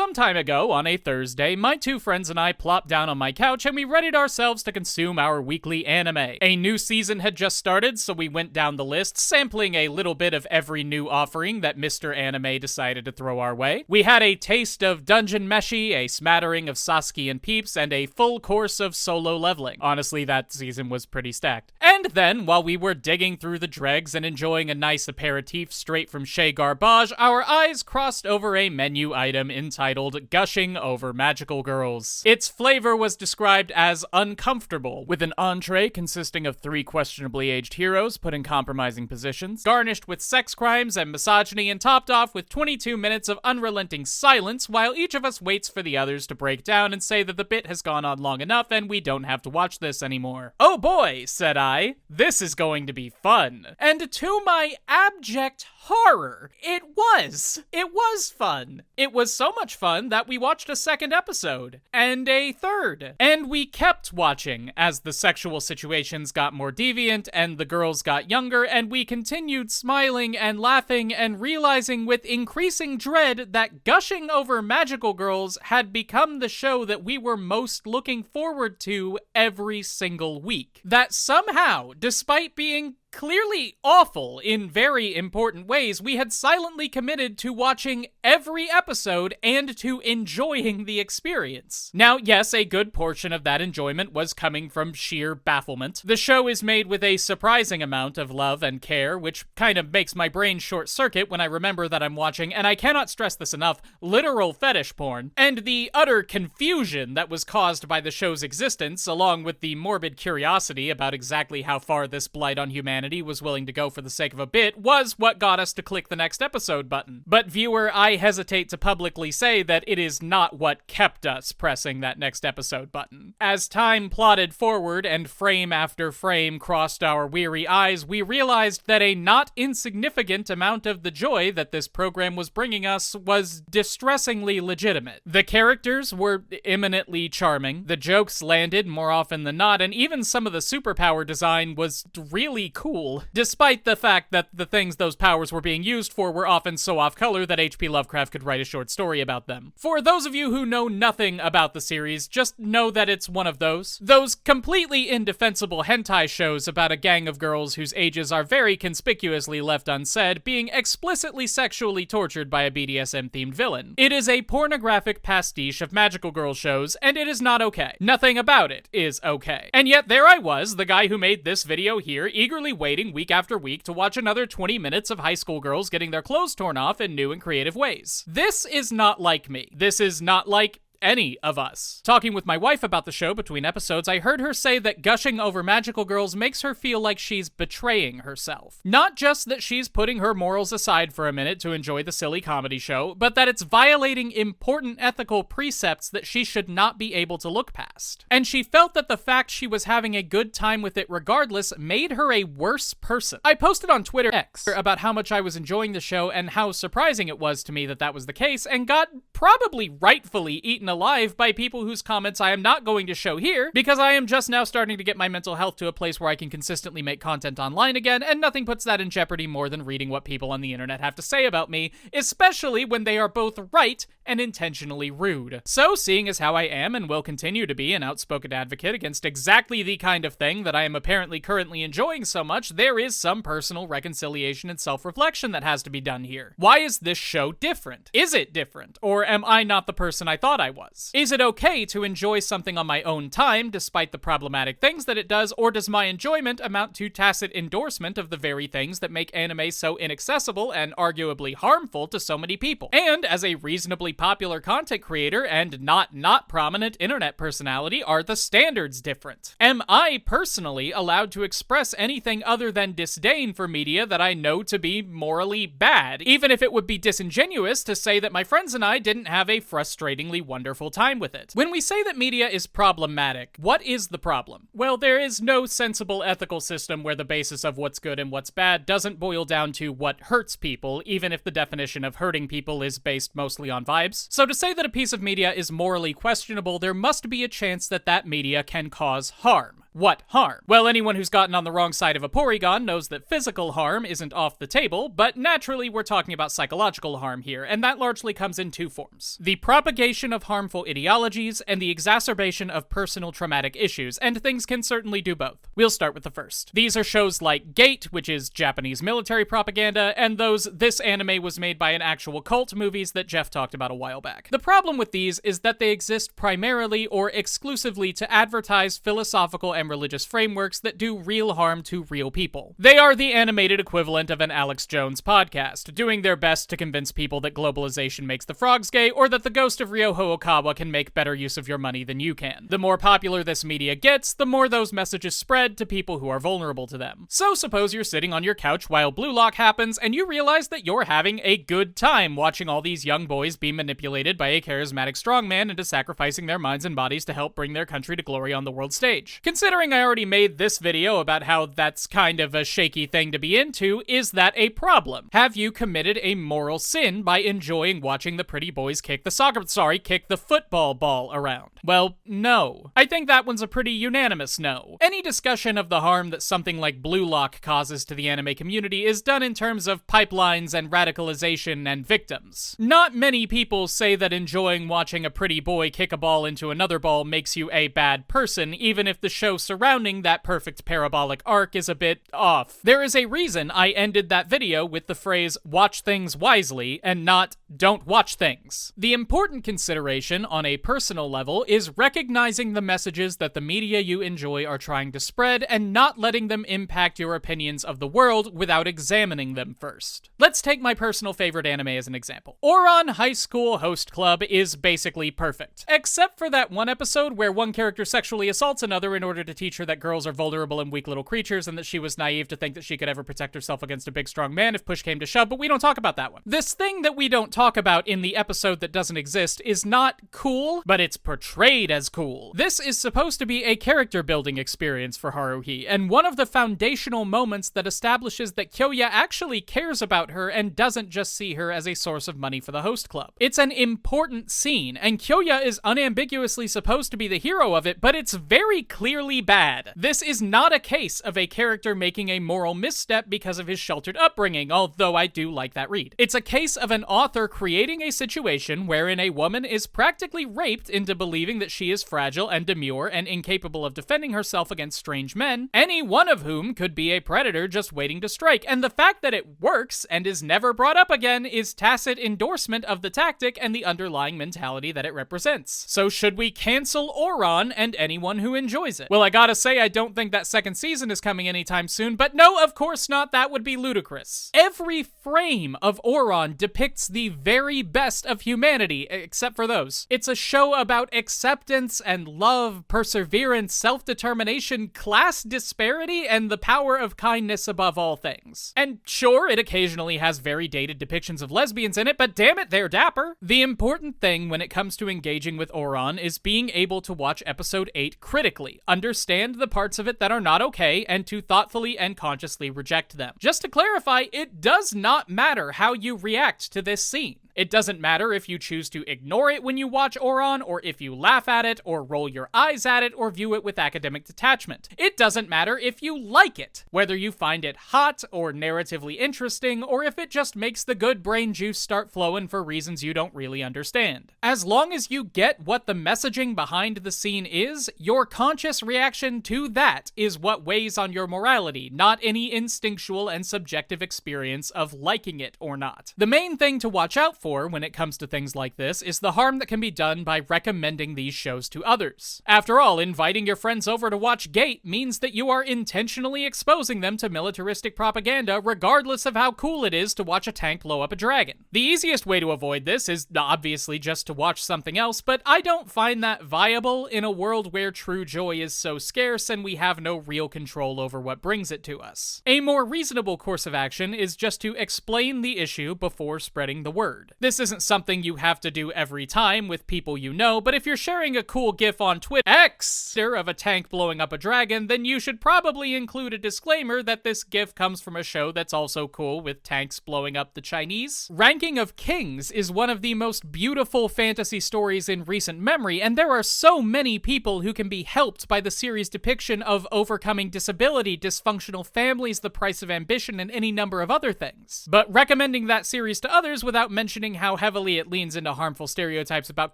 Some time ago, on a Thursday, my two friends and I plopped down on my couch and we readied ourselves to consume our weekly anime. A new season had just started, so we went down the list, sampling a little bit of every new offering that Mr. Anime decided to throw our way. We had a taste of Dungeon Meshi, a smattering of Sasuke and Peeps, and a full course of Solo Leveling. Honestly, that season was pretty stacked. And then, while we were digging through the dregs and enjoying a nice aperitif straight from Chez Garbage, our eyes crossed over a menu item entitled Gushing Over Magical Girls. Its flavor was described as uncomfortable, with an entree consisting of 3 questionably aged heroes put in compromising positions, garnished with sex crimes and misogyny, and topped off with 22 minutes of unrelenting silence while each of us waits for the others to break down and say that the bit has gone on long enough and we don't have to watch this anymore. Oh boy, said I, this is going to be fun. And to my abject horror, it was. It was fun. It was so much fun that we watched a second episode, and a third. And we kept watching as the sexual situations got more deviant and the girls got younger, and we continued smiling and laughing and realizing with increasing dread that Gushing Over Magical Girls had become the show that we were most looking forward to every single week. That somehow, despite being clearly awful in very important ways, we had silently committed to watching every episode and to enjoying the experience. Now, yes, a good portion of that enjoyment was coming from sheer bafflement. The show is made with a surprising amount of love and care, which kind of makes my brain short-circuit when I remember that I'm watching, and I cannot stress this enough, literal fetish porn, and the utter confusion that was caused by the show's existence, along with the morbid curiosity about exactly how far this blight on humanity was willing to go for the sake of a bit, was what got us to click the next episode button. But viewer, I hesitate to publicly say that it is not what kept us pressing that next episode button. As time plodded forward and frame after frame crossed our weary eyes, we realized that a not insignificant amount of the joy that this program was bringing us was distressingly legitimate. The characters were eminently charming, the jokes landed more often than not, and even some of the superpower design was really cool, despite the fact that the things those powers were being used for were often so off-color that H.P. Lovecraft could write a short story about them. For those of you who know nothing about the series, just know that it's one of those completely indefensible hentai shows about a gang of girls whose ages are very conspicuously left unsaid, being explicitly sexually tortured by a BDSM-themed villain. It is a pornographic pastiche of magical girl shows, and it is not okay. Nothing about it is okay. And yet there I was, the guy who made this video here, eagerly waiting week after week to watch another 20 minutes of high school girls getting their clothes torn off in new and creative ways. This is not like me. This is not like any of us. Talking with my wife about the show between episodes, I heard her say that Gushing Over Magical Girls makes her feel like she's betraying herself. Not just that she's putting her morals aside for a minute to enjoy the silly comedy show, but that it's violating important ethical precepts that she should not be able to look past. And she felt that the fact she was having a good time with it regardless made her a worse person. I posted on Twitter X about how much I was enjoying the show and how surprising it was to me that that was the case, and got probably rightfully eaten alive by people whose comments I am not going to show here, because I am just now starting to get my mental health to a place where I can consistently make content online again, and nothing puts that in jeopardy more than reading what people on the internet have to say about me, especially when they are both right and intentionally rude. So, seeing as how I am and will continue to be an outspoken advocate against exactly the kind of thing that I am apparently currently enjoying so much, there is some personal reconciliation and self-reflection that has to be done here. Why is this show different? Is it different? Or am I not the person I thought I was? Is it okay to enjoy something on my own time despite the problematic things that it does, or does my enjoyment amount to tacit endorsement of the very things that make anime so inaccessible and arguably harmful to so many people? And as a reasonably popular content creator and not prominent internet personality, are the standards different? Am I personally allowed to express anything other than disdain for media that I know to be morally bad, even if it would be disingenuous to say that my friends and I didn't have a frustratingly wonderful time with it? When we say that media is problematic, what is the problem? Well, there is no sensible ethical system where the basis of what's good and what's bad doesn't boil down to what hurts people, even if the definition of hurting people is based mostly on vibes. So to say that a piece of media is morally questionable, there must be a chance that that media can cause harm. What harm? Well, anyone who's gotten on the wrong side of a Porygon knows that physical harm isn't off the table, but naturally we're talking about psychological harm here, and that largely comes in two forms. The propagation of harmful ideologies and the exacerbation of personal traumatic issues, and things can certainly do both. We'll start with the first. These are shows like Gate, which is Japanese military propaganda, and those "this anime was made by an actual cult" movies that Jeff talked about a while back. The problem with these is that they exist primarily or exclusively to advertise philosophical and religious frameworks that do real harm to real people. They are the animated equivalent of an Alex Jones podcast, doing their best to convince people that globalization makes the frogs gay, or that the ghost of Ryoho Okawa can make better use of your money than you can. The more popular this media gets, the more those messages spread to people who are vulnerable to them. So suppose you're sitting on your couch while Blue Lock happens, and you realize that you're having a good time watching all these young boys be manipulated by a charismatic strongman into sacrificing their minds and bodies to help bring their country to glory on the world stage. Considering I already made this video about how that's kind of a shaky thing to be into, is that a problem? Have you committed a moral sin by enjoying watching the pretty boys kick the football ball around? Well, no. I think that one's a pretty unanimous no. Any discussion of the harm that something like Blue Lock causes to the anime community is done in terms of pipelines and radicalization and victims. Not many people say that enjoying watching a pretty boy kick a ball into another ball makes you a bad person, even if the show surrounding that perfect parabolic arc is a bit off. There is a reason I ended that video with the phrase "watch things wisely" and not "don't watch things." The important consideration on a personal level is recognizing the messages that the media you enjoy are trying to spread and not letting them impact your opinions of the world without examining them first. Let's take my personal favorite anime as an example. Ouran High School Host Club is basically perfect, except for that one episode where one character sexually assaults another in order to teach her that girls are vulnerable and weak little creatures, and that she was naive to think that she could ever protect herself against a big strong man if push came to shove, but we don't talk about that one. This thing that we don't talk about in the episode that doesn't exist is not cool, but it's portrayed as cool. This is supposed to be a character building experience for Haruhi, and one of the foundational moments that establishes that Kyoya actually cares about her and doesn't just see her as a source of money for the host club. It's an important scene, and Kyoya is unambiguously supposed to be the hero of it, but it's very clearly bad. This is not a case of a character making a moral misstep because of his sheltered upbringing, although I do like that read. It's a case of an author creating a situation wherein a woman is practically raped into believing that she is fragile and demure and incapable of defending herself against strange men, any one of whom could be a predator just waiting to strike, and the fact that it works and is never brought up again is tacit endorsement of the tactic and the underlying mentality that it represents. So should we cancel Ouran and anyone who enjoys it? Well, I gotta say, I don't think that second season is coming anytime soon, but no, of course not, that would be ludicrous. Every frame of Ouran depicts the very best of humanity, except for those. It's a show about acceptance and love, perseverance, self-determination, class disparity, and the power of kindness above all things. And sure, it occasionally has very dated depictions of lesbians in it, but damn it, they're dapper. The important thing when it comes to engaging with Ouran is being able to watch episode 8 critically, understand the parts of it that are not okay, and to thoughtfully and consciously reject them. Just to clarify, it does not matter how you react to this scene. It doesn't matter if you choose to ignore it when you watch Ouran, or if you laugh at it, or roll your eyes at it, or view it with academic detachment. It doesn't matter if you like it, whether you find it hot, or narratively interesting, or if it just makes the good brain juice start flowing for reasons you don't really understand. As long as you get what the messaging behind the scene is, your conscious reaction to that is what weighs on your morality, not any instinctual and subjective experience of liking it or not. The main thing to watch out for when it comes to things like this is the harm that can be done by recommending these shows to others. After all, inviting your friends over to watch Gate means that you are intentionally exposing them to militaristic propaganda, regardless of how cool it is to watch a tank blow up a dragon. The easiest way to avoid this is obviously just to watch something else, but I don't find that viable in a world where true joy is so scarce and we have no real control over what brings it to us. A more reasonable course of action is just to explain the issue before spreading the word. word. This isn't something you have to do every time with people you know, but if you're sharing a cool gif on Twitter of a tank blowing up a dragon, then you should probably include a disclaimer that this gif comes from a show that's also cool with tanks blowing up the Chinese. Ranking of Kings is one of the most beautiful fantasy stories in recent memory, and there are so many people who can be helped by the series' depiction of overcoming disability, dysfunctional families, the price of ambition, and any number of other things. But recommending that series to others without mentioning how heavily it leans into harmful stereotypes about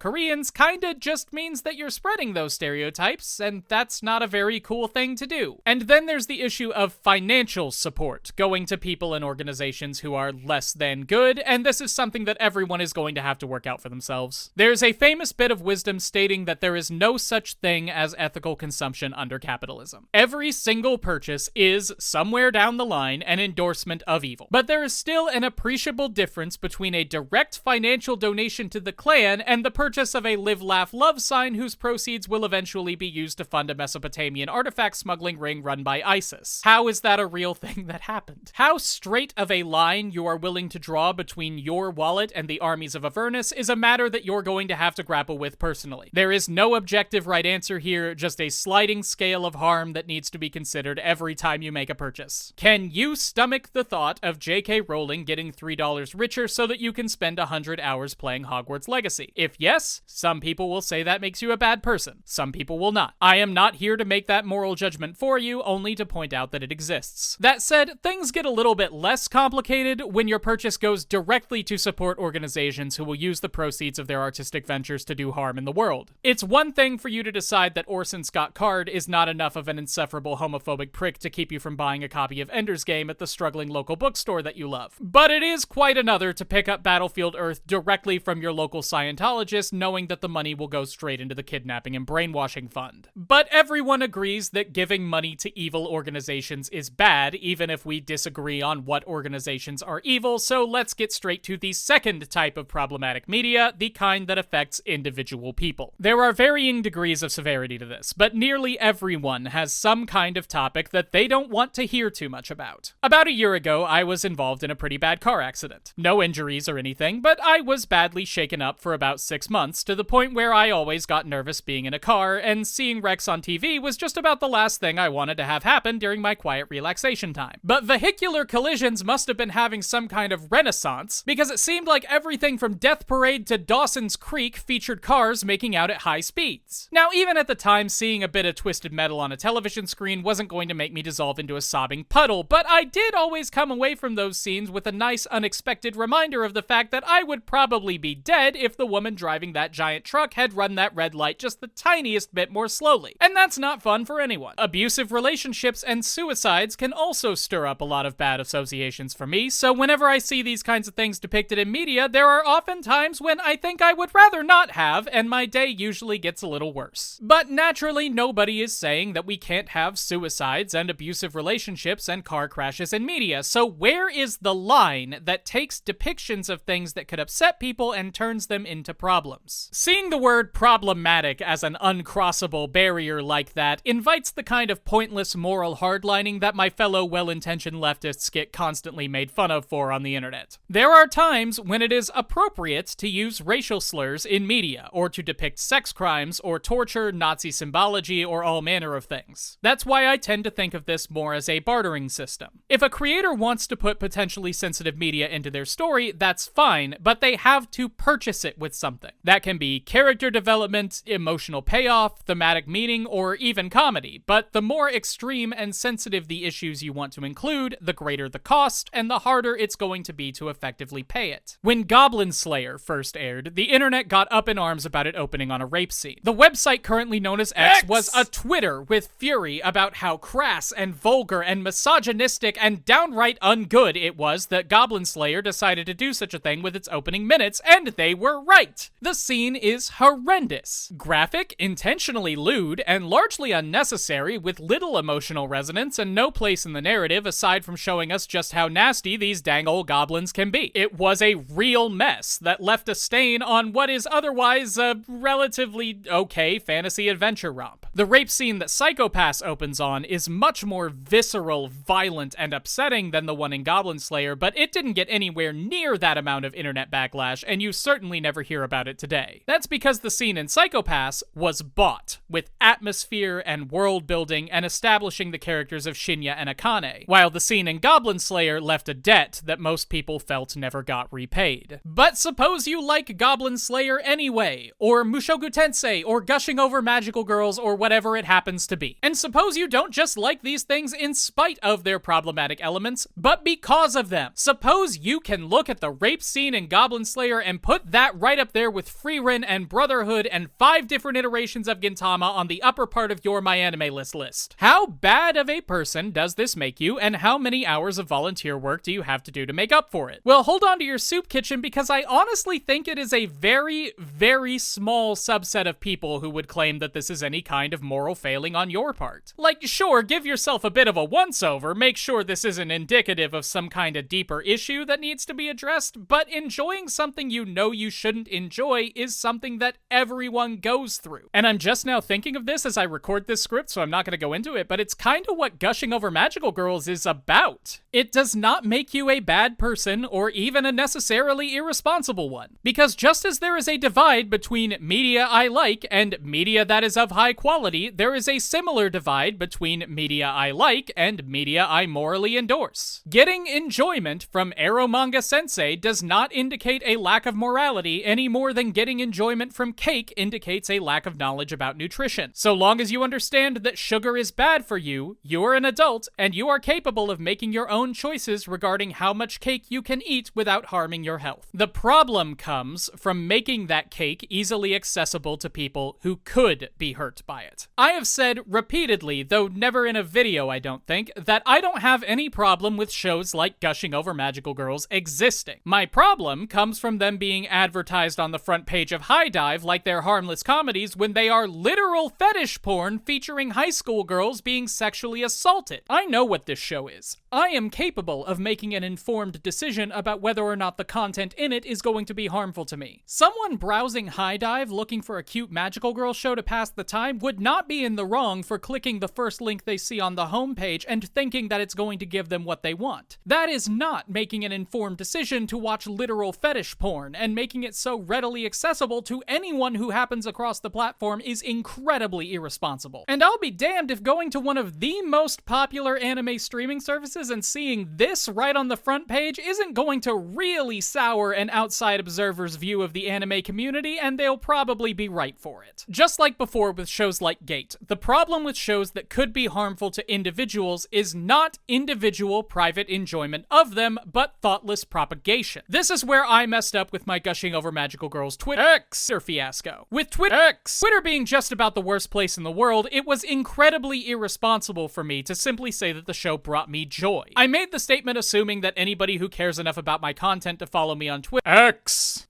Koreans kinda just means that you're spreading those stereotypes, and that's not a very cool thing to do. And then there's the issue of financial support, going to people and organizations who are less than good, and this is something that everyone is going to have to work out for themselves. There's a famous bit of wisdom stating that there is no such thing as ethical consumption under capitalism. Every single purchase is, somewhere down the line, an endorsement of evil. But there is still an appreciable difference between a direct financial donation to the Klan and the purchase of a Live, Laugh, Love sign whose proceeds will eventually be used to fund a Mesopotamian artifact smuggling ring run by ISIS. How is that a real thing that happened? How straight of a line you are willing to draw between your wallet and the armies of Avernus is a matter that you're going to have to grapple with personally. There is no objective right answer here, just a sliding scale of harm that needs to be considered every time you make a purchase. Can you stomach the thought of J.K. Rowling getting $3 richer so that you can spend 100 hours playing Hogwarts Legacy? If yes, some people will say that makes you a bad person. Some people will not. I am not here to make that moral judgment for you, only to point out that it exists. That said, things get a little bit less complicated when your purchase goes directly to support organizations who will use the proceeds of their artistic ventures to do harm in the world. It's one thing for you to decide that Orson Scott Card is not enough of an insufferable homophobic prick to keep you from buying a copy of Ender's Game at the struggling local bookstore that you love. But it is quite another to pick up Battlefield Earth directly from your local Scientologist, knowing that the money will go straight into the kidnapping and brainwashing fund. But everyone agrees that giving money to evil organizations is bad, even if we disagree on what organizations are evil, so let's get straight to the second type of problematic media, the kind that affects individual people. There are varying degrees of severity to this, but nearly everyone has some kind of topic that they don't want to hear too much about. About a year ago, I was involved in a pretty bad car accident. No injuries or anything, but I was badly shaken up for about 6 months, to the point where I always got nervous being in a car, and seeing wrecks on TV was just about the last thing I wanted to have happen during my quiet relaxation time. But vehicular collisions must have been having some kind of renaissance, because it seemed like everything from Death Parade to Dawson's Creek featured cars making out at high speeds. Now, even at the time, seeing a bit of Twisted Metal on a television screen wasn't going to make me dissolve into a sobbing puddle, but I did always come away from those scenes with a nice, unexpected reminder of the fact that I would probably be dead if the woman driving that giant truck had run that red light just the tiniest bit more slowly. And that's not fun for anyone. Abusive relationships and suicides can also stir up a lot of bad associations for me, so whenever I see these kinds of things depicted in media, there are often times when I think I would rather not have, and my day usually gets a little worse. But naturally, nobody is saying that we can't have suicides and abusive relationships and car crashes in media, so where is the line that takes depictions of things that could upset people and turns them into problems? Seeing the word problematic as an uncrossable barrier like that invites the kind of pointless moral hardlining that my fellow well-intentioned leftists get constantly made fun of for on the internet. There are times when it is appropriate to use racial slurs in media, or to depict sex crimes, or torture, Nazi symbology, or all manner of things. That's why I tend to think of this more as a bartering system. If a creator wants to put potentially sensitive media into their story, that's fine, but they have to purchase it with something. That can be character development, emotional payoff, thematic meaning, or even comedy, but the more extreme and sensitive the issues you want to include, the greater the cost, and the harder it's going to be to effectively pay it. When Goblin Slayer first aired, the internet got up in arms about it opening on a rape scene. The website currently known as X was a Twitter with fury about how crass and vulgar and misogynistic and downright ungood it was that Goblin Slayer decided to do such a thing with its opening minutes, and they were right. The scene is horrendous. Graphic, intentionally lewd, and largely unnecessary, with little emotional resonance and no place in the narrative aside from showing us just how nasty these dang old goblins can be. It was a real mess that left a stain on what is otherwise a relatively okay fantasy adventure romp. The rape scene that Psycho Pass opens on is much more visceral, violent, and upsetting than the one in Goblin Slayer, but it didn't get anywhere near that amount of internet backlash, and you certainly never hear about it today. That's because the scene in Psycho Pass was bought, with atmosphere and world building and establishing the characters of Shinya and Akane, while the scene in Goblin Slayer left a debt that most people felt never got repaid. But suppose you like Goblin Slayer anyway, or Mushoku Tensei, or gushing over magical girls, or whatever it happens to be. And suppose you don't just like these things in spite of their problematic elements, but because of them. Suppose you can look at the rape scene in Goblin Slayer and put that right up there with Frieren and Brotherhood and 5 different iterations of Gintama on the upper part of your MyAnimeList list. How bad of a person does this make you, and how many hours of volunteer work do you have to do to make up for it? Well, hold on to your soup kitchen, because I honestly think it is a very, very small subset of people who would claim that this is any kind of moral failing on your part. Like, sure, give yourself a bit of a once-over, make sure this isn't indicative of some kind of deeper issue that needs to be addressed, but enjoying something you know you shouldn't enjoy is something that everyone goes through. And I'm just now thinking of this as I record this script, so I'm not going to go into it, but it's kind of what gushing over magical girls is about. It does not make you a bad person, or even a necessarily irresponsible one. Because just as there is a divide between media I like and media that is of high quality, there is a similar divide between media I like and media I morally endorse. Getting enjoyment from Eromanga Sensei does not indicate a lack of morality any more than getting enjoyment from cake indicates a lack of knowledge about nutrition. So long as you understand that sugar is bad for you, you're an adult, and you are capable of making your own choices regarding how much cake you can eat without harming your health. The problem comes from making that cake easily accessible to people who could be hurt by it. I have said repeatedly, though never in a video I don't think, that I don't have any problem with shows like Gushing Over Magical Girls existing. My problem comes from them being advertised on the front page of HIDIVE like they're harmless comedies when they are literal fetish porn featuring high school girls being sexually assaulted. I know what this show is. I am capable of making an informed decision about whether or not the content in it is going to be harmful to me. Someone browsing HIDIVE looking for a cute magical girl show to pass the time would not be in the wrong for clicking the first link they see on the homepage and thinking that it's going to give them what they want. That is not making an informed decision to watch literal fetish porn, and making it so readily accessible to anyone who happens across the platform is incredibly irresponsible. And I'll be damned if going to one of the most popular anime streaming services and seeing this right on the front page isn't going to really sour an outside observer's view of the anime community, and they'll probably be right for it. Just like before with shows like Gate, the problem with shows that could be harmful to individuals is not individual private enjoyment of them, but thoughtless propagation. This is where I messed up with my Gushing Over Magical Girls Twitter fiasco. With Twitter being just about the worst place in the world, it was incredibly irresponsible for me to simply say that the show brought me joy. I made the statement assuming that anybody who cares enough about my content to follow me on Twitter,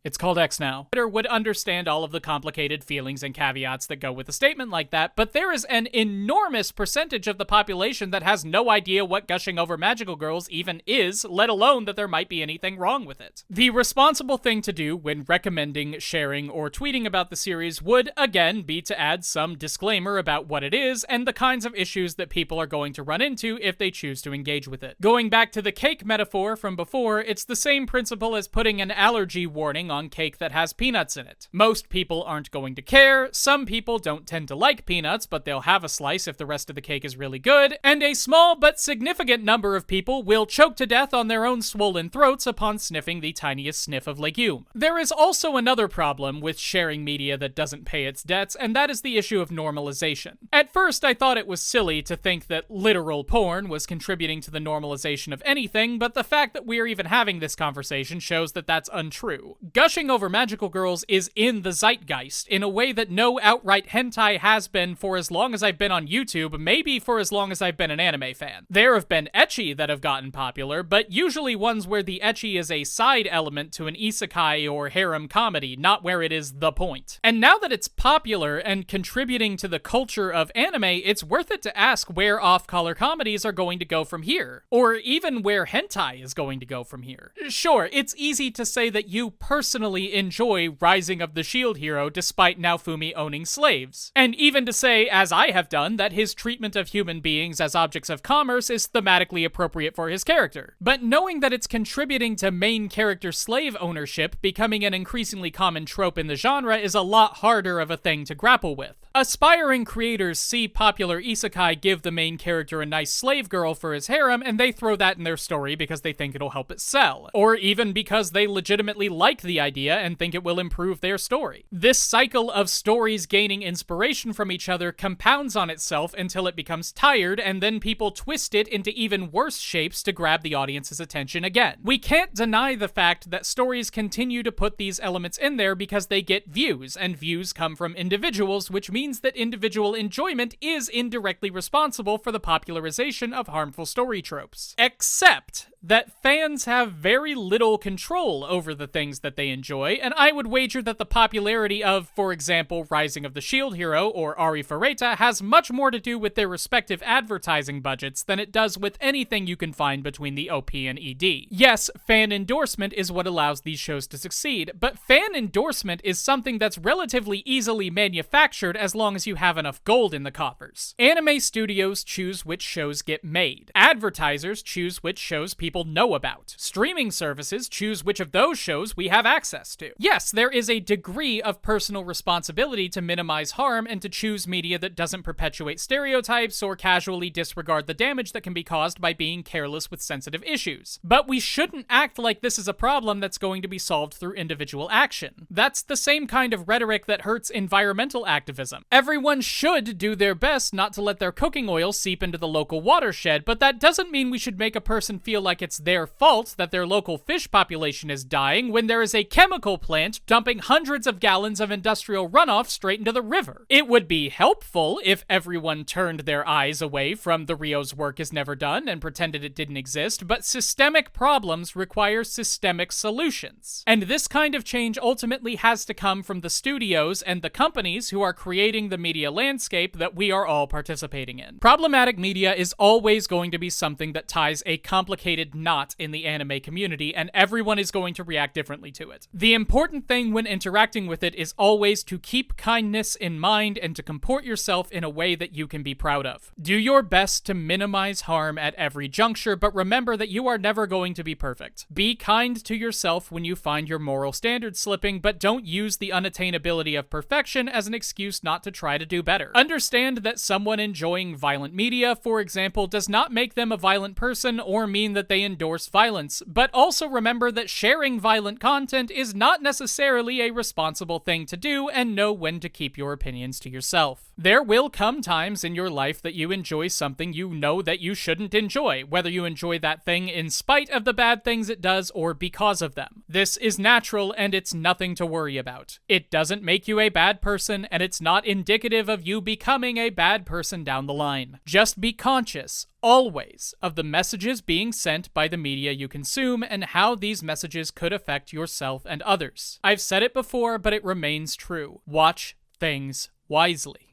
it's called X now, would understand all of the complicated feelings and caveats that go with a statement like that, but there is an enormous percentage of the population that has no idea what Gushing Over Magical Girls even is, let alone that there might be anything wrong with it. The responsible thing to do when recommending, sharing, or tweeting about the series would, again, be to add some disclaimer about what it is and the kinds of issues that people are going to run into if they choose to engage with it. Going back to the cake metaphor from before, it's the same principle as putting an allergy warning on cake that has peanuts in it. Most people aren't going to care, some people don't tend to like peanuts, but they'll have a slice if the rest of the cake is really good, and a small but significant number of people will choke to death on their own swollen throats upon sniffing the tiniest sniff of legume. There is also another problem with sharing media that doesn't pay its debts, and that is the issue of normalization. At first, I thought it was silly to think that literal porn was contributing to the normalization of anything, but the fact that we're even having this conversation shows that that's untrue. Gushing Over Magical Girls is in the zeitgeist in a way that no outright hentai has been for as long as I've been on YouTube, maybe for as long as I've been an anime fan. There have been ecchi that have gotten popular, but usually ones where the ecchi is a side element to an isekai or harem comedy, not where it is the point. And now that it's popular and contributing to the culture of anime, it's worth it to ask where off-color comedies are going to go from here, or even where hentai is going to go from here. Sure, it's easy to say that you personally enjoy Rising of the Shield Hero despite Naofumi owning slaves, and even even to say, as I have done, that his treatment of human beings as objects of commerce is thematically appropriate for his character. But knowing that it's contributing to main character slave ownership becoming an increasingly common trope in the genre is a lot harder of a thing to grapple with. Aspiring creators see popular isekai give the main character a nice slave girl for his harem, and they throw that in their story because they think it'll help it sell, or even because they legitimately like the idea and think it will improve their story. This cycle of stories gaining inspiration from each other compounds on itself until it becomes tired, and then people twist it into even worse shapes to grab the audience's attention again. We can't deny the fact that stories continue to put these elements in there because they get views, and views come from individuals, which means that individual enjoyment is indirectly responsible for the popularization of harmful story tropes. Except that fans have very little control over the things that they enjoy, and I would wager that the popularity of, for example, Rising of the Shield Hero or Ari Ferreira has much more to do with their respective advertising budgets than it does with anything you can find between the OP and ED. Yes, fan endorsement is what allows these shows to succeed, but fan endorsement is something that's relatively easily manufactured as long as you have enough gold in the coffers. Anime studios choose which shows get made. Advertisers choose which shows people know about. Streaming services choose which of those shows we have access to. Yes, there is a degree of personal responsibility to minimize harm and to choose media that doesn't perpetuate stereotypes or casually disregard the damage that can be caused by being careless with sensitive issues. But we shouldn't act like this is a problem that's going to be solved through individual action. That's the same kind of rhetoric that hurts environmental activism. Everyone should do their best not to let their cooking oil seep into the local watershed, but that doesn't mean we should make a person feel like it's their fault that their local fish population is dying when there is a chemical plant dumping hundreds of gallons of industrial runoff straight into the river. It would be helpful if everyone turned their eyes away from the Rio's work is never done and pretended it didn't exist, but systemic problems require systemic solutions. And this kind of change ultimately has to come from the studios and the companies who are creating the media landscape that we are all participating in. Problematic media is always going to be something that ties a complicated knot in the anime community, and everyone is going to react differently to it. The important thing when interacting with it is always to keep kindness in mind and to comport yourself in a way that you can be proud of. Do your best to minimize harm at every juncture, but remember that you are never going to be perfect. Be kind to yourself when you find your moral standards slipping, but don't use the unattainability of perfection as an excuse not to try to do better. Understand that someone enjoying violent media, for example, does not make them a violent person or mean that they endorse violence, but also remember that sharing violent content is not necessarily a responsible thing to do, and know when to keep your opinions to yourself. There will come times in your life that you enjoy something you know that you shouldn't enjoy, whether you enjoy that thing in spite of the bad things it does or because of them. This is natural and it's nothing to worry about. It doesn't make you a bad person, and it's not indicative of you becoming a bad person down the line. Just be conscious, always, of the messages being sent by the media you consume and how these messages could affect yourself and others. I've said it before, but it remains true. Watch things wisely.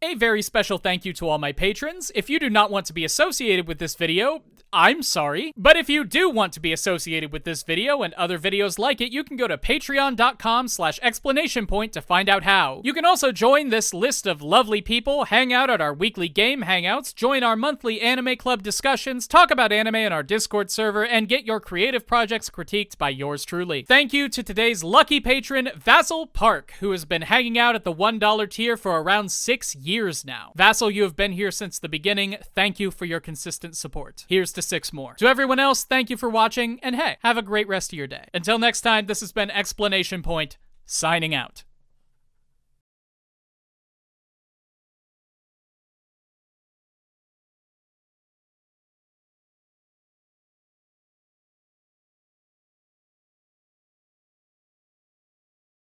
A very special thank you to all my patrons. If you do not want to be associated with this video, I'm sorry. But if you do want to be associated with this video and other videos like it, you can go to patreon.com/explanationpoint to find out how. You can also join this list of lovely people, hang out at our weekly game hangouts, join our monthly anime club discussions, talk about anime in our Discord server, and get your creative projects critiqued by yours truly. Thank you to today's lucky patron, Vassal Park, who has been hanging out at the $1 tier for around 6 years now. Vassal, you have been here since the beginning. Thank you for your consistent support. Here's to 6 more. To everyone else, thank you for watching, and hey, have a great rest of your day. Until next time, this has been Explanation Point, signing out.